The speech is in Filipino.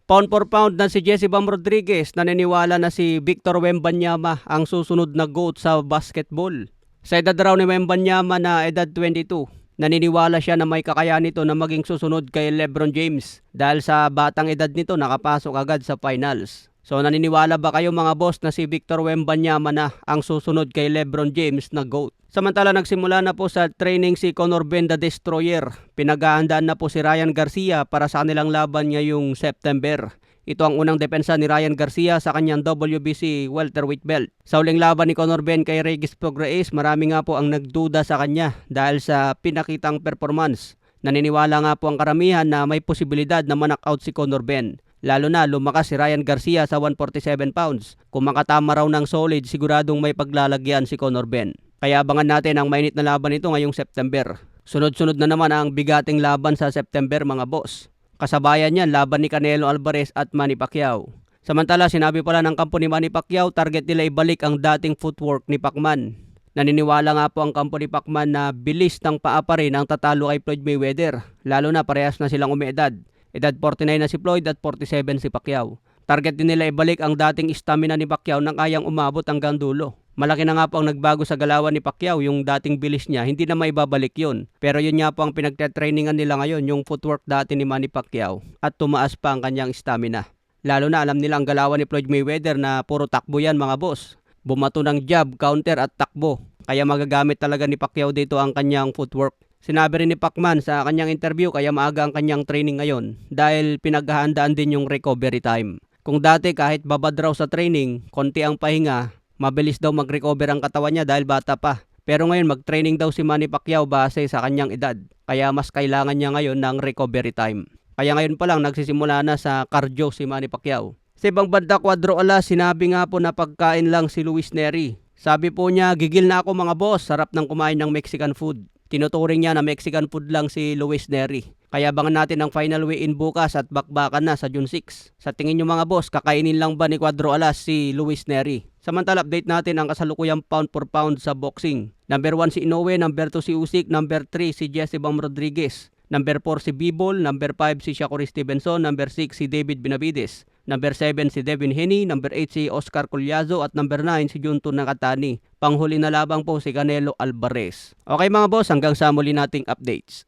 Pound for pound na si Jesse Bam Rodriguez, naniniwala na si Victor Wembanyama ang susunod na GOAT sa basketball. Sa edad raw ni Wembanyama na edad 22, naniniwala siya na may kakayahan nito na maging susunod kay LeBron James dahil sa batang edad nito nakapasok agad sa finals. So naniniwala ba kayo mga boss na si Victor Wembanyama na ang susunod kay LeBron James na GOAT? Samantala nagsimula na po sa training si Conor Ben the Destroyer. Pinaghahandaan na po si Ryan Garcia para sa kanilang laban ngayong September. Ito ang unang depensa ni Ryan Garcia sa kanyang WBC welterweight belt. Sa uling laban ni Conor Ben kay Regis Prograis, marami nga po ang nagduda sa kanya dahil sa pinakitang performance. Naniniwala nga po ang karamihan na may posibilidad na ma-knockout si Conor Ben. Lalo na lumakas si Ryan Garcia sa 147 pounds. Kung makatama raw ng solid, siguradong may paglalagyan si Conor Ben. Kaya abangan natin ang mainit na laban nito ngayong September. Sunod-sunod na naman ang bigating laban sa September mga boss. Kasabayan niyan laban ni Canelo Alvarez at Manny Pacquiao. Samantala sinabi pala ng kampo ni Manny Pacquiao, target nila ibalik ang dating footwork ni Pacman. Naniniwala nga po ang kampo ni Pacman na bilis ng paa pa rin ang tatalo kay Floyd Mayweather. Lalo na parehas na silang umiedad. Edad 49 na si Floyd at 47 si Pacquiao. Target din nila ibalik ang dating stamina ni Pacquiao nang kayang umabot hanggang dulo. Malaki na nga po ang nagbago sa galawan ni Pacquiao, yung dating bilis niya, hindi na maibabalik yun. Pero yun nga po ang pinagte-trainingan nila ngayon, yung footwork dati ni Manny Pacquiao at tumaas pa ang kanyang stamina. Lalo na alam nila ang galawan ni Floyd Mayweather na puro takbo yan mga boss. Bumato ng jab, counter at takbo. Kaya magagamit talaga ni Pacquiao dito ang kanyang footwork. Sinabi rin ni Pacman sa kanyang interview kaya maaga ang kanyang training ngayon dahil pinaghahandaan din yung recovery time. Kung dati kahit babad raw sa training, konti ang pahinga, mabilis daw mag-recover ang katawan niya dahil bata pa. Pero ngayon mag-training daw si Manny Pacquiao base sa kanyang edad. Kaya mas kailangan niya ngayon ng recovery time. Kaya ngayon pa lang nagsisimula na sa cardio si Manny Pacquiao. Sa ibang banda, Cuadro Alas, sinabi nga po na pagkain lang si Luis Nery. Sabi po niya, gigil na ako mga boss, sarap ng kumain ng Mexican food. Tinuturing niya na Mexican food lang si Luis Nery. Kaya abangan natin ang final weigh-in bukas at bakbakan na sa June 6. Sa tingin nyo mga boss, kakainin lang ba ni Cuadro Alas si Luis Nery? Samantala, update natin ang kasalukuyang pound for pound sa boxing. Number 1 si Inoue, number 2 si Usyk, number 3 si Jesse Bam Rodriguez. Number 4 si Bivol, number 5 si Shakur Stevenson, number 6 si David Benavides, number 7 si Devin Haney, number 8 si Oscar Collazo at number 9 si Junto Nakatani. Panghuli na labang po si Canelo Alvarez. Okay mga boss, hanggang sa muli nating updates.